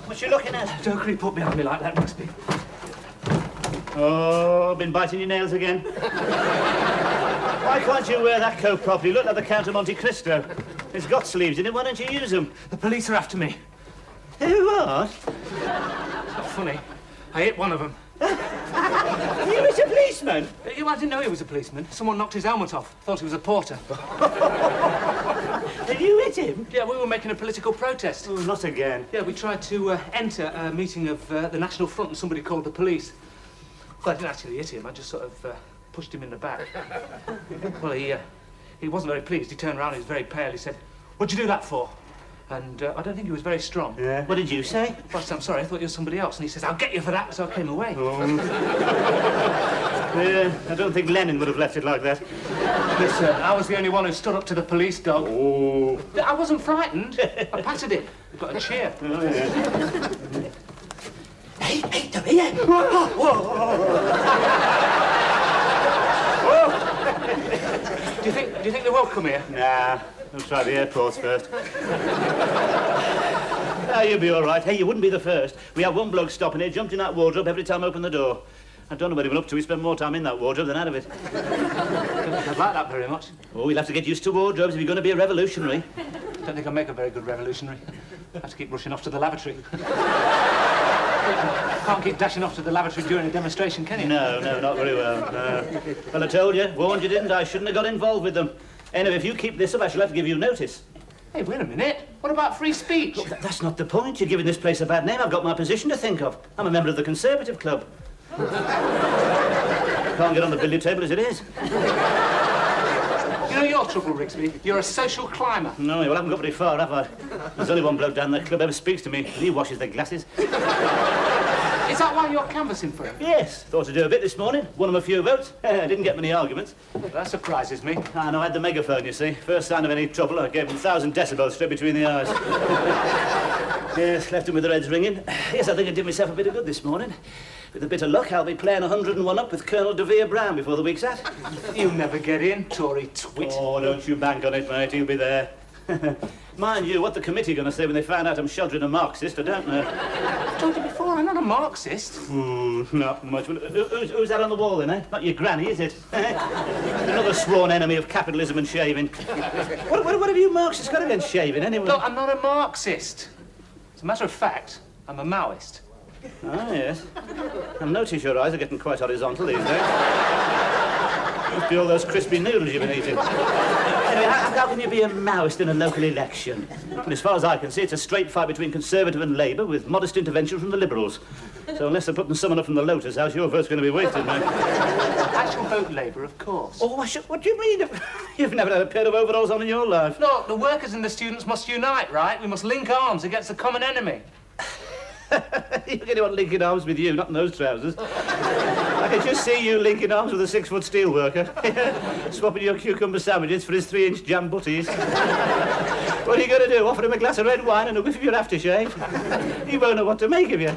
What you looking at? Don't creep up behind me like that, Ruxby. Oh, been biting your nails again? Why can't you wear that coat properly? You look like the Count of Monte Cristo. It's got sleeves in it, why don't you use them? The police are after me. Who are? Not funny. I hit one of them. You was a policeman? I didn't know he was a policeman. Someone knocked his helmet off. Thought he was a porter. Did you hit him? Yeah, we were making a political protest. Oh, not again. Yeah, we tried to enter a meeting of the National Front and somebody called the police. Well, I didn't actually hit him. I just sort of pushed him in the back. Well, he wasn't very pleased. He turned around, he was very pale. He said, "What'd you do that for?" And I don't think he was very strong. Yeah. What did you say? First, I'm sorry, I thought you were somebody else. And he says, "I'll get you for that," so I came away. Oh. Yeah, I don't think Lenin would have left it like that. Listen, I was the only one who stood up to the police dog. Oh. I wasn't frightened. I patted it. Got a cheer. Oh, yeah. Hey, come here. Do you think they won't come here? Nah, let's try the airports first. Ah, you'll be all right. Hey, you wouldn't be the first. We had one bloke stopping here, jumped in that wardrobe every time I opened the door. I don't know what he went up to. He spent more time in that wardrobe than out of it. I don't think I'd like that very much. Oh, we'll have to get used to wardrobes if you're going to be a revolutionary. I don't think I'll make a very good revolutionary. I have to keep rushing off to the lavatory. Can't keep dashing off to the lavatory during a demonstration, can you? No, not very well. No. Well, I told you, warned you, didn't I? Shouldn't have got involved with them. Anyway, if you keep this up, I shall have to give you notice. Hey, wait a minute. What about free speech? Look, that's not the point. You're giving this place a bad name. I've got my position to think of. I'm a member of the Conservative Club. Can't get on the billiard table as it is. You know your trouble, Rigsby? You're a social climber. No, well, I haven't got very far, have I? There's only one bloke down that club ever speaks to me, and he washes their glasses. Is that why you're canvassing for him? Yes, thought to do a bit this morning. Won him a few votes. Didn't get many arguments. That surprises me. I know, I had the megaphone, you see. First sign of any trouble, I gave him 1,000 decibels straight between the eyes. Yes, left him with the reds ringing. Yes, I think I did myself a bit of good this morning. With a bit of luck, I'll be playing 101 up with Colonel De Vere Brown before the week's out. You'll never get in, Tory twit. Oh, don't you bank on it, mate. He'll be there. Mind you, what the committee going to say when they find out I'm sheltering a Marxist, I don't know. I've told you before, I'm not a Marxist. Not much. Who's that on the wall, then, eh? Not your granny, is it? Another sworn enemy of capitalism and shaving. What have you Marxists got against shaving, anyway? Look, I'm not a Marxist. As a matter of fact, I'm a Maoist. Ah, yes. I notice your eyes are getting quite horizontal these days. Must be all those crispy noodles you've been eating. Anyway, how can you be a Maoist in a local election? And as far as I can see, it's a straight fight between Conservative and Labour with modest intervention from the Liberals. So unless they're putting someone up from the Lotus House, your vote's going to be wasted, mate. I shall vote Labour, of course. Oh, what do you mean? You've never had a pair of overalls on in your life. Look, the workers and the students must unite, right? We must link arms against the common enemy. You're going to want linking arms with you, not in those trousers. I can just see you linking arms with a 6-foot steel worker. Swapping your cucumber sandwiches for his 3-inch jam butties. What are you going to do? Offer him a glass of red wine and a whiff of your aftershave? He won't know what to make of you.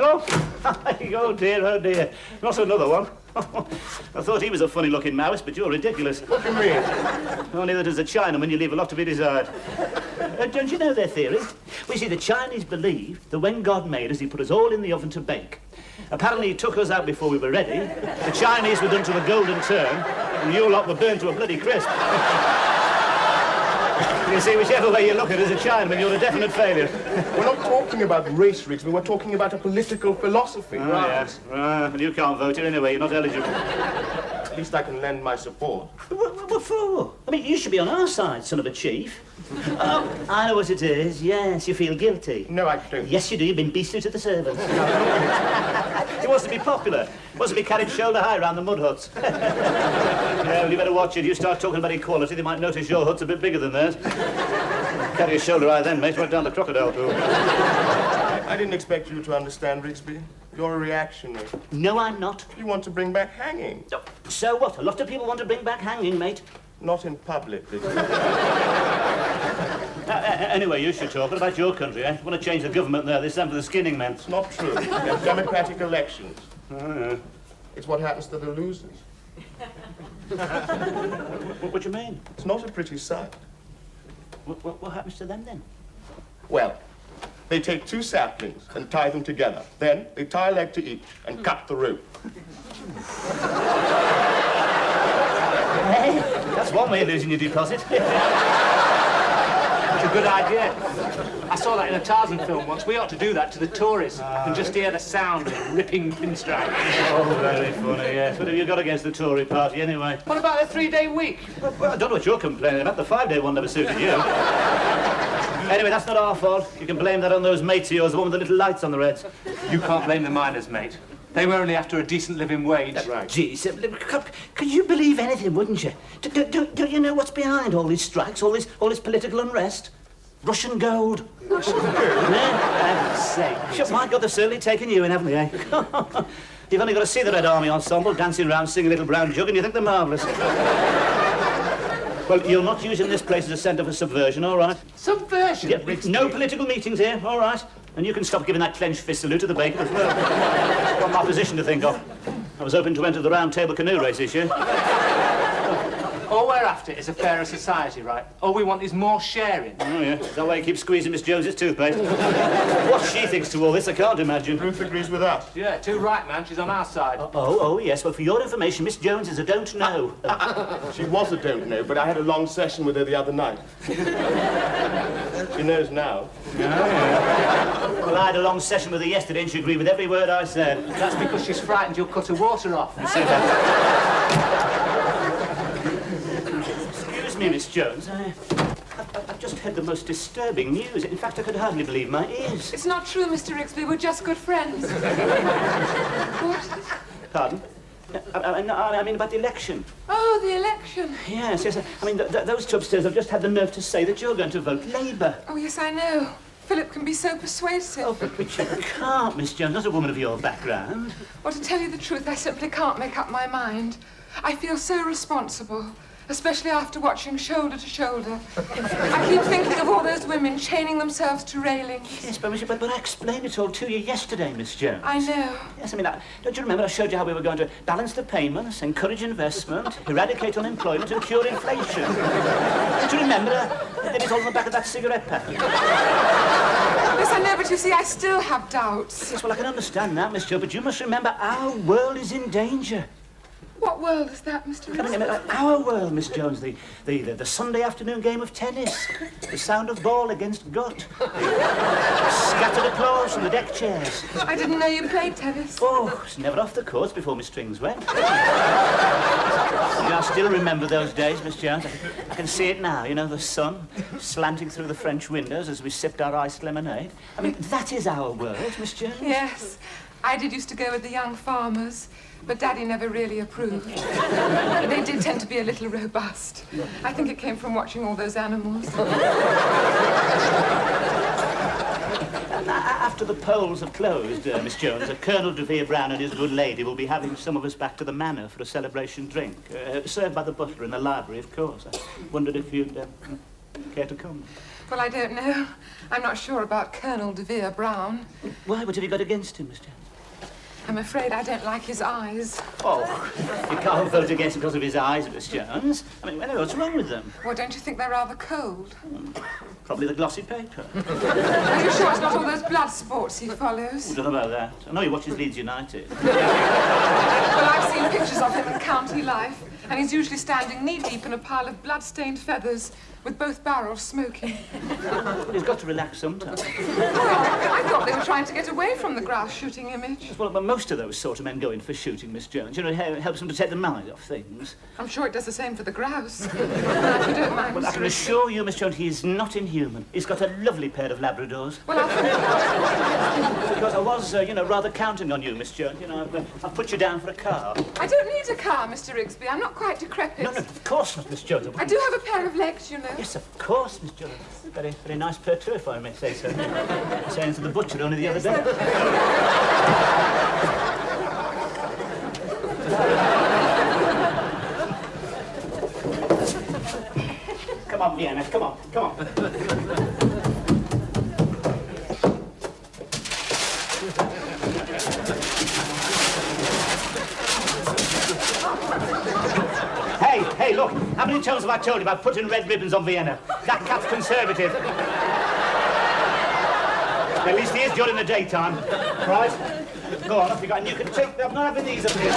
Oh, oh dear. Not another one. I thought he was a funny-looking Maoist, but you're ridiculous. What do you mean? Only that as a Chinaman, you leave a lot to be desired. Don't you know their theory? Well, you see, the Chinese believe that when God made us, he put us all in the oven to bake. Apparently, he took us out before we were ready. The Chinese were done to a golden turn, and you lot were burned to a bloody crisp. You see, whichever way you look at it as a Chinaman, you're a definite failure. We're not talking about race, Rigsby. We're talking about a political philosophy. Oh, right? Yes. Well, you can't vote here anyway. You're not eligible. At least I can lend my support. Well, for? I mean, you should be on our side, son of a chief. Oh, I know what it is. Yes, you feel guilty. No, I don't. Yes, you do. You've been beastly to the servants. He wants to be popular. He wants to be carried shoulder high around the mud huts. Yeah, well, you better watch it. You start talking about equality, they might notice your hut's a bit bigger than theirs. Carry your shoulder high then, mate. Right down the crocodile pool. I didn't expect you to understand, Rigsby. You're a reactionary. No, I'm not. You want to bring back hanging. So what? A lot of people want to bring back hanging, mate. Not in public, Rigsby. Anyway, you should talk. What about your country, eh? You want to change the government there this time for the skinning men. It's not true. We have democratic elections. Oh, yeah. It's what happens to the losers. What do you mean? It's not a pretty sight. What happens to them, then? Well, they take 2 saplings and tie them together. Then they tie a leg to each and cut the rope. Hey, that's one way of losing your deposit. It's a good idea. I saw that in a Tarzan film once. We ought to do that to the tourists and just hear the sound of ripping pinstripes. Oh, very funny, yes. What have you got against the Tory party, anyway? What about a 3-day week? Well, I don't know what you're complaining about. The 5-day one never suited you. Anyway, that's not our fault. You can blame that on those mates of yours, the one with the little lights on their heads. You can't blame the miners, mate. They were only after a decent living wage. That's right. Geez, could you believe anything, wouldn't you? Don't you know what's behind all these strikes, all this political unrest? Russian gold. Russian gold? Yeah, Sure, my God, they've certainly taken you in, haven't they, eh? You've only got to see the Red Army ensemble dancing around singing Little Brown Jug and you think they're marvellous. Well, you're not using this place as a centre for subversion, all right? Subversion? Yep, no political meetings here, all right? And you can stop giving that clenched fist salute to the baker as well. Got my position to think of. I was hoping to enter the round table canoe race this year. All we're after is a fairer society, right? All we want is more sharing. Oh, yeah. Is that why you keep squeezing Miss Jones's toothpaste? What she thinks to all this, I can't imagine. Ruth agrees with us. Yeah, too right, man. She's on our side. Oh, yes. Well, for your information, Miss Jones is a don't know. She was a don't know, but I had a long session with her the other night. She knows now. Well, I had a long session with her yesterday and she agreed with every word I said. That's because she's frightened you'll cut her water off. Excuse me, Miss Jones. I've just heard the most disturbing news. In fact, I could hardly believe my ears. It's not true, Mr. Rigsby. We're just good friends. What? Pardon? I mean about the election. Oh, the election. Yes. I mean, those two upstairs have just had the nerve to say that you're going to vote Labour. Oh, yes, I know. Philip can be so persuasive. Oh, but you can't, Miss Jones. Not a woman of your background. Well, to tell you the truth, I simply can't make up my mind. I feel so responsible. Especially after watching Shoulder to Shoulder. I keep thinking of all those women chaining themselves to railings. Yes, but I explained it all to you yesterday, Miss Jones. I know. Yes, I mean, don't you remember I showed you how we were going to balance the payments, encourage investment, eradicate unemployment and cure inflation? Don't you remember? I did it all on the back of that cigarette pack. Yes, I know, but you see, I still have doubts. Yes, well, I can understand that, Miss Jo, but you must remember our world is in danger. What world is that, Mr. Rigsby? Our world, Miss Jones, the Sunday afternoon game of tennis, the sound of ball against gut, scattered applause from the deck chairs. I didn't know you played tennis. Oh, it's never off the course before my strings went. I still remember those days, Miss Jones. I can see it now, you know, the sun slanting through the French windows as we sipped our iced lemonade. I mean, that is our world, Miss Jones. Yes. I used to go with the young farmers. But Daddy never really approved. They did tend to be a little robust. I think it came from watching all those animals. After the polls have closed, Miss Jones, Colonel De Vere Brown and his good lady will be having some of us back to the manor for a celebration drink. Served by the butler in the library, of course. I wondered if you'd care to come. Well, I don't know. I'm not sure about Colonel De Vere Brown. Why? What have you got against him, Miss Jones? I'm afraid I don't like his eyes. Oh, you can't vote against him because of his eyes, Miss Jones. I mean, what's wrong with them? Well, don't you think they're rather cold? Probably the glossy paper. Are you sure it's not all those blood sports he follows? I don't know about that. I know he watches Leeds United. Well, I've seen pictures of him in County city life, and he's usually standing knee-deep in a pile of blood-stained feathers, with both barrels smoking. He's got to relax sometimes. Well, I thought they were trying to get away from the grouse shooting image. Well, but most of those sort of men go in for shooting, Miss Jones. You know, it helps them to take the mind off things. I'm sure it does the same for the grouse. If you don't mind, Well, I can assure you, Miss Jones, he is not inhuman. He's got a lovely pair of Labradors. Well, I'll think about it. Because I was, rather counting on you, Miss Jones. You know, I've put you down for a car. I don't need a car, Mr. Rigsby. I'm not quite decrepit. No, of course not, Miss Jones. I do have a pair of legs, you know. Yes, of course, Miss Jones. Very, very nice pair too, if I may say so. I was saying to the butcher only the other day. Come on, Vienna, come on, come on. Hey, look, how many times have I told you about putting red ribbons on Vienna? That cat's conservative. At least he is during the daytime. Right? Go on, off you go. And you can take... I'm not having these up here.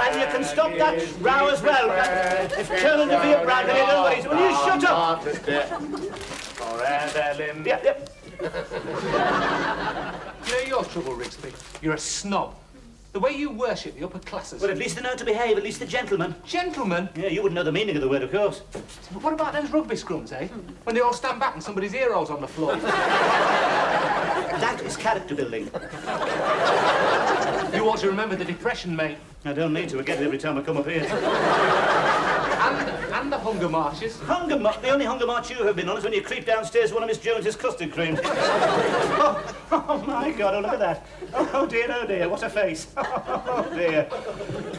And you can stop that row as well. If Colonel de Vere bragged at it, nobody's... Will you shut up? Forever, Lynn. Yep. You know your trouble, Rigsby? You're a snob. The way you worship the upper classes. Well, at least they know to behave, at least the gentlemen. Gentlemen? Yeah, you wouldn't know the meaning of the word, of course. But what about those rugby scrums, eh? When they all stand back and somebody's ear rolls on the floor. That is character building. You ought to remember the Depression, mate. I don't need to. I get it every time I come up here. And the hunger marches. Hunger march? The only hunger march you have been on is when you creep downstairs one of Miss Jones's custard creams. oh, my God, oh, look at that. Oh, dear, what a face. Oh, dear.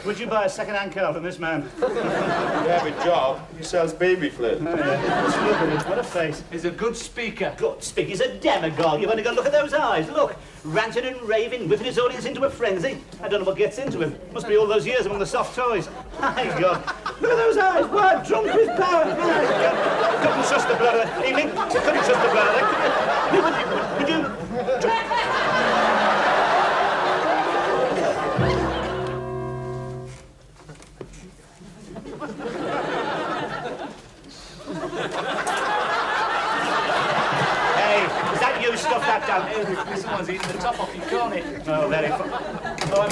Would you buy a second-hand car from this man? You have a job. He sells baby flirt. Oh, yeah. Just look at it. What a face. He's a good speaker. Good speak. He's a demagogue. You've only got to look at those eyes. Look. Ranting and raving, whipping his audience into a frenzy. I don't know what gets into him. Must be all those years among the soft toys. My God. Look at those eyes. Why, drunk with power. My God. Couldn't trust the blood of that evening. Couldn't trust the blood of that. Would you... Stuff that down. Someone's eating the top off your cornet. Oh, very fun. Oh, I'm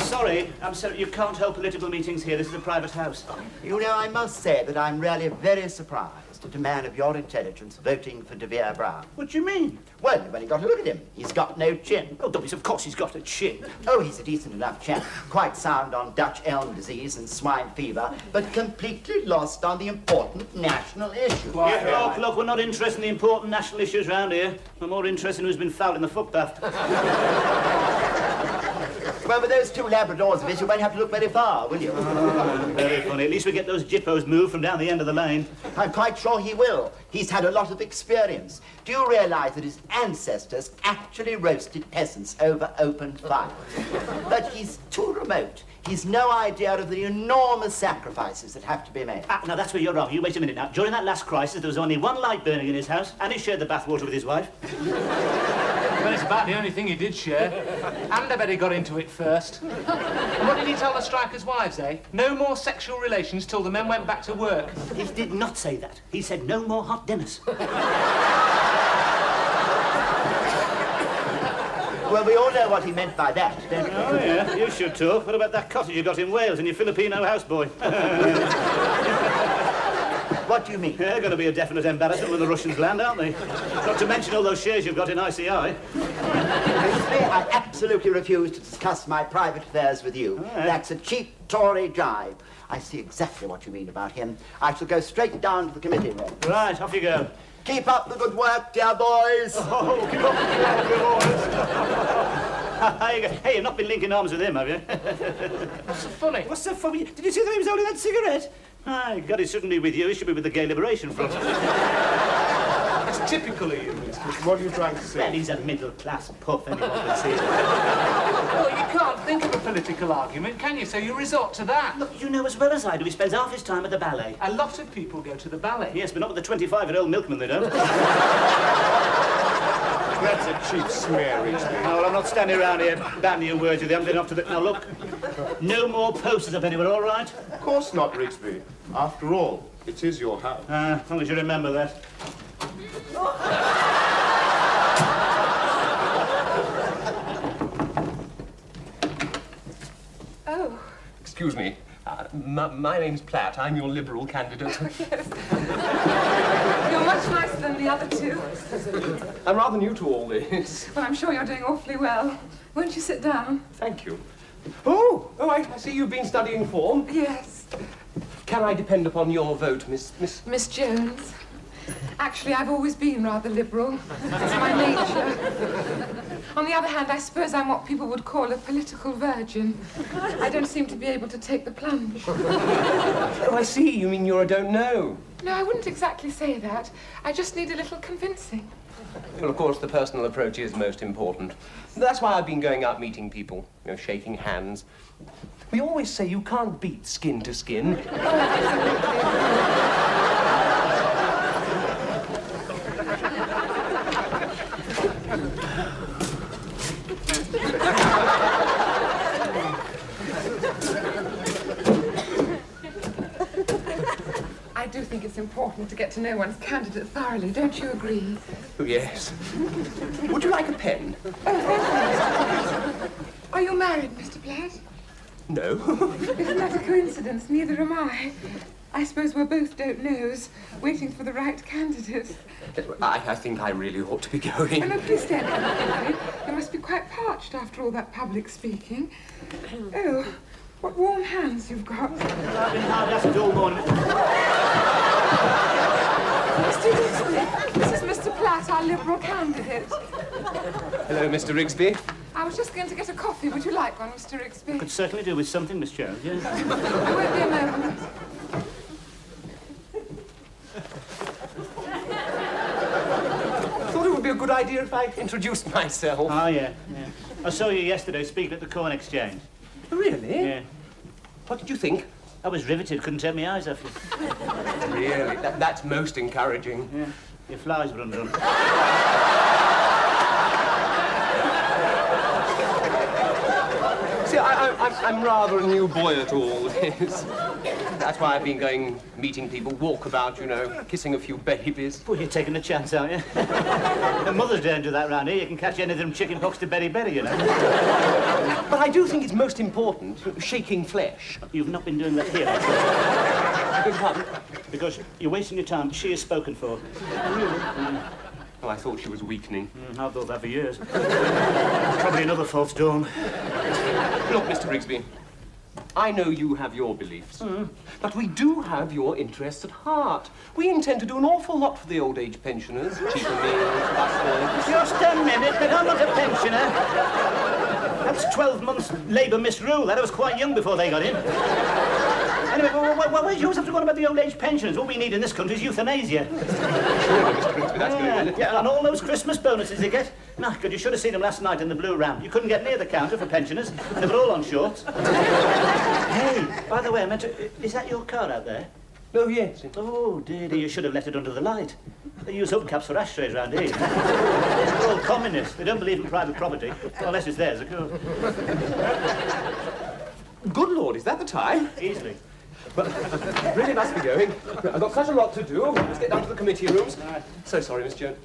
sorry. You can't hold political meetings here. This is a private house. You know, I must say that I'm really very surprised at a man of your intelligence voting for De Vere Brown. What do you mean? Well, when you got to look at him, he's got no chin. Oh, Dobbies, of course he's got a chin. Oh, he's a decent enough chap. Quite sound on Dutch elm disease and swine fever, but completely lost on the important national issue. Look, we're not interested in the important national issues round here. We're more interested in who's been fouled in the footpath. Well, with those two Labradors of his, you won't have to look very far, will you? Very funny. At least we get those jippos moved from down the end of the lane. I'm quite sure he will. He's had a lot of experience. Do you realize that his ancestors actually roasted peasants over open fire? But he's too remote. He's no idea of the enormous sacrifices that have to be made. Now that's where you're wrong. You wait a minute now. During that last crisis, there was only one light burning in his house, and he shared the bathwater with his wife. Well, it's about the only thing he did share. And I bet he got into it first. And what did he tell the strikers' wives, eh? No more sexual relations till the men went back to work. He did not say that. He said no more hot dinners. Well, we all know what he meant by that, don't we? Oh, yeah, you should talk. What about that cottage you got in Wales and your Filipino houseboy? What do you mean? They're going to be a definite embarrassment when the Russians land, aren't they? Not to mention all those shares you've got in ICI. I absolutely refuse to discuss my private affairs with you. Right. That's a cheap Tory jibe. I see exactly what you mean about him. I shall go straight down to the committee room. Right, off you go. Keep up the good work, dear boys. Oh, keep up the good boys. Hey, you've not been linking arms with him, have you? What's so funny? What's so funny? Did you see that he was holding that cigarette? My God, he shouldn't be with you. He should be with the Gay Liberation Front. That's typical of you. What are you trying to say? Well, he's a middle-class puff, anyone can see it. Well, you can't think of a political argument, can you? So you resort to that. Look, you know as well as I do, he spends half his time at the ballet. A lot of people go to the ballet. Yes, but not with the 25-year-old milkman, they don't. That's a cheap smear, Rigsby. No, well, I'm not standing around here bandying words with you. I'm going off to the... Now, look, No more posters up anywhere, all right? Of course not, Rigsby. After all, it is your house. As long as you remember that. Oh, Excuse me. My name's Platt. I'm your Liberal candidate. yes. You're much nicer than the other two. I'm rather new to all this. Well, I'm sure you're doing awfully well. Won't you sit down? Thank you. Oh, I see you've been studying form. Yes. Can I depend upon your vote, Miss... Miss Jones. Actually, I've always been rather liberal. It's my nature. On the other hand, I suppose I'm what people would call a political virgin. I don't seem to be able to take the plunge. Oh, I see. You mean you're a don't know. No, I wouldn't exactly say that. I just need a little convincing. Well, of course, the personal approach is most important. That's why I've been going out meeting people, shaking hands. We always say you can't beat skin to skin. I do think it's important to get to know one's candidate thoroughly, don't you agree? Oh, yes. Would you like a pen? Are you married, Mr. Platt? No. Isn't that a coincidence? Neither am I. I suppose we're both don't knows, waiting for the right candidate. I think I really ought to be Oh, going. no, please stand up. You must be quite parched after all that public speaking. Oh, what warm hands you've got. I've been hard at it all morning. Mr. Rigsby, this is Mr. Platt, our Liberal candidate. Hello, Mr. Rigsby. I was just going to get a coffee. Would you like one, Mr. Rigsby? Could certainly do with something, Miss Jones, yes. It won't be a moment. Thought it would be a good idea if I introduced myself. Oh, yeah. I saw you yesterday speaking at the Corn Exchange. Really? Yeah. What did you think? I was riveted, couldn't take my eyes off you. Really? That's most encouraging. Yeah. Your flies were under them. See, I'm rather a new boy at all this. That's why I've been going, meeting people, walkabout, kissing a few babies. Well, you're taking a chance, aren't you? The Mother's Day don't do that round here. You can catch anything from chicken pox to berry, But I do think it's most important, shaking flesh. You've not been doing that here. I beg your pardon? Because you're wasting your time. She is spoken for. Oh, I thought she was weakening. I've thought that for years. Probably another false dawn. Look, Mr. Rigsby, I know you have your beliefs, but we do have your interests at heart. We intend to do an awful lot for the old age pensioners. Cheaper meals, bus Just a minute, but I'm not a pensioner. That's 12 months Labour misrule. That I was quite young before they got in. Anyway, why do you always have to go on about the old age pensioners? What we need in this country is euthanasia. Yeah, and all those Christmas bonuses you get. My God, you should have seen them last night in the Blue Ram. You couldn't get near the counter for pensioners. They were all on shorts. Hey, by the way, I meant to... Is that your car out there? Oh, yes. Oh, dear, you should have left it under the light. They use hubcaps for ashtrays round here. They're all communists. They don't believe in private property. Well, unless it's theirs, of course. Good Lord, is that the time? Easily. Well, I really must be going. I've got such a lot to do. Let's get down to the committee rooms. So sorry, Miss Jones.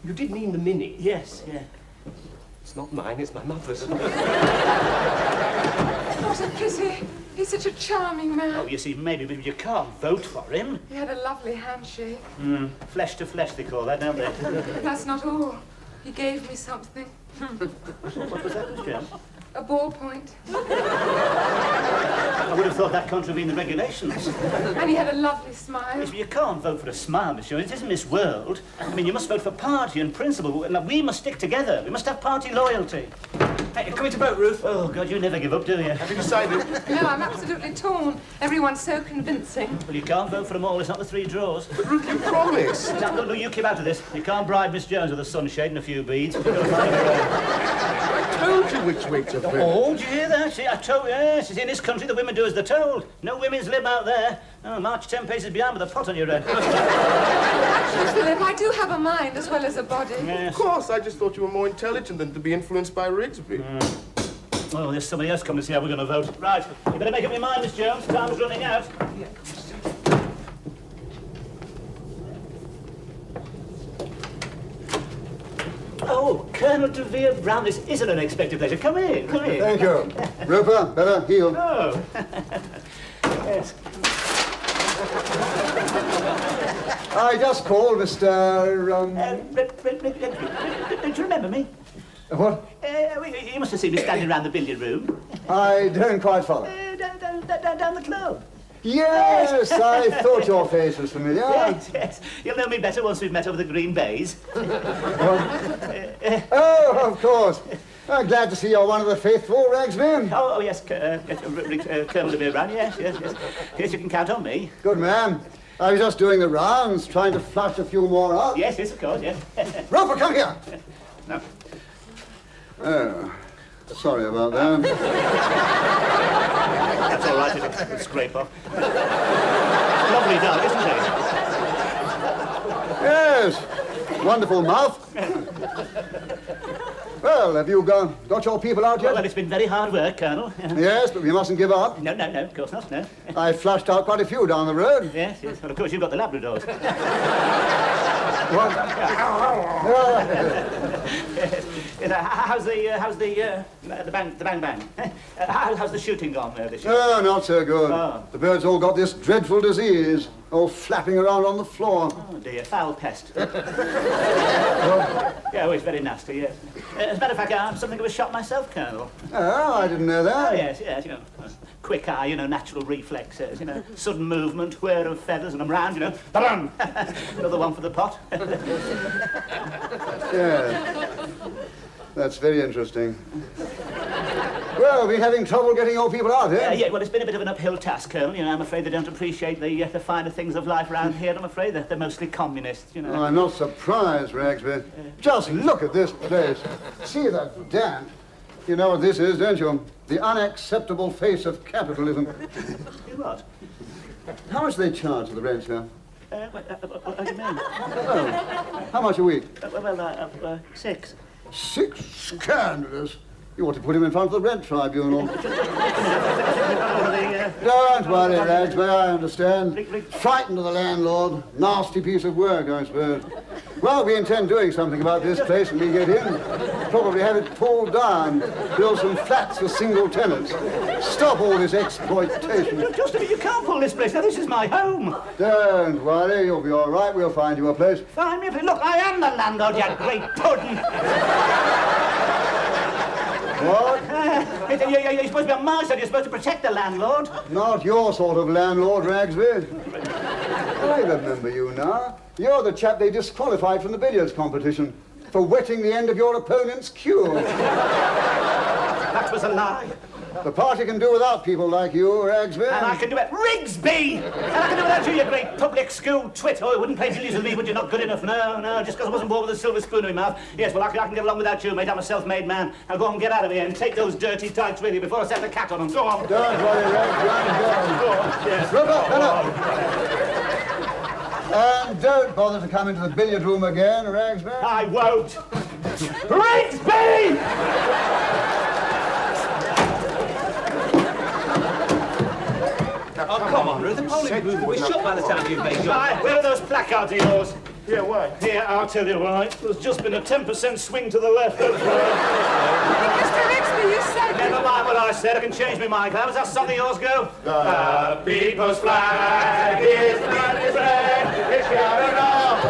You did mean the Mini. Yes, yeah. It's not mine, it's my mother's. What a pity. He's such a charming man. Oh, you see, maybe you can't vote for him. He had a lovely handshake. Flesh to flesh, they call that, don't they? That's not all. He gave me something. What was that, Miss Jones? A ballpoint. I would have thought that contravened the regulations. And he had a lovely smile. Yes, but you can't vote for a smile, Miss Jones. It isn't Miss World. I mean, you must vote for party and principle. And we must stick together. We must have party loyalty. Hey, coming to vote, Ruth? Oh, God, you never give up, do you? Have you decided? No, I'm absolutely torn. Everyone's so convincing. Well, you can't vote for them all. It's not the three draws. But Ruth, you promised. Now, look, you keep out of this. You can't bribe Miss Jones with a sunshade and a few beads. I told you which way to vote. Oh, did you hear that? See, I told you, yes. In this country, the women do as they're told. No women's lib out there. Oh, march 10 paces behind with a pot on your head. Mr. Lip, I do have a mind as well as a body. Yes. Of course, I just thought you were more intelligent than to be influenced by Rigsby. Oh, there's somebody else coming to see how we're going to vote. Right, you better make up your mind, Miss Jones. Time's running out. Oh, Colonel de Vere Brown, this is an unexpected pleasure. Come in, come in. Thank you. Roper, better heel. Oh. Yes. I just called Mr. Don't you remember me? What? You must have seen me standing around the billiard room. I don't quite follow. Down the club. Yes, I thought your face was familiar. Yes, yes. You'll know me better once we've met over the green bays. Oh, of course. I'm glad to see you're one of the faithful, Ragsby. Oh, yes, Colonel de Vere Brown, yes. Yes, you can count on me. Good man. I was just doing the rounds, trying to flush a few more out. Yes, of course, yes. Roper, come here. No. Oh, sorry about that. That's all right, it'll scrape off. Lovely dog, isn't it? Yes, wonderful mouth. Well, have you got your people out yet? Well, it's been very hard work, Colonel. Yes, but we mustn't give up. No, of course not, no. I flushed out quite a few down the road. Yes. Well, of course, you've got the Labradors. What? How's the bang? How's the shooting gone this year? Oh, not so good. Oh. The birds all got this dreadful disease, all flapping around on the floor. Oh, dear, foul pest. Yeah, oh, it's very nasty, yes. As a matter of fact, I'm something of a shot myself, Colonel. Oh, I didn't know that. Oh, yes, you know. Quick eye, natural reflexes, sudden movement, whir of feathers, and I'm round, ba-dum! Another one for the pot. Yeah. That's very interesting. Well, we're having trouble getting your people out here. Yeah, well, it's been a bit of an uphill task, Colonel. I'm afraid they don't appreciate the finer things of life around here. I'm afraid they're mostly communists, Oh, I'm not surprised, Ragsby. Just look at this place. See the damp. You know what this is, don't you? The unacceptable face of capitalism. What? How much do they charge for the rent here? What do you mean? Oh, how much a week? 6. 6? Scandalous. You ought to put him in front of the rent tribunal. Don't worry, Ragsby, I understand. Frightened of the landlord. Nasty piece of work, I suppose. Well, we intend doing something about this place when we get in. Probably have it pulled down. Build some flats for single tenants. Stop all this exploitation. Just a minute, you can't pull this place. Now, this is my home. Don't worry, you'll be all right. We'll find you a place. Find me a place. Look, I am the landlord, you great puddin'. What? You're supposed to be on my side. You're supposed to protect the landlord. Not your sort of landlord, Ragsby. I remember you now. You're the chap they disqualified from the billiards competition for wetting the end of your opponent's cue. That was a lie. The party can do without people like you, Ragsby. And I can do it. Rigsby! And I can do without you, you great public school twit. Oh, you wouldn't play billiards with me, would you? Not good enough. No, just because I wasn't born with a silver spoon in my mouth. Yes, well, I can get along without you, mate. I'm a self-made man. I'll go and get out of here and take those dirty tights with you before I set the cat on them. Go on. Don't worry, Ragsby. Go on. Yes. And don't bother to come into the billiard room again, Ragsby. I won't. Rigsby! Oh, come on, Ruth. The polling booth will be shut by the time you've made your... Right, where are those placards of yours? Yeah, why? Here, I'll tell you why. There's just been a 10% swing to the left. That's why. Mr. Rigsby, you said... Never mind what I said. I can change my mind. How does that song of yours go? The people's flag is red, it's shouting all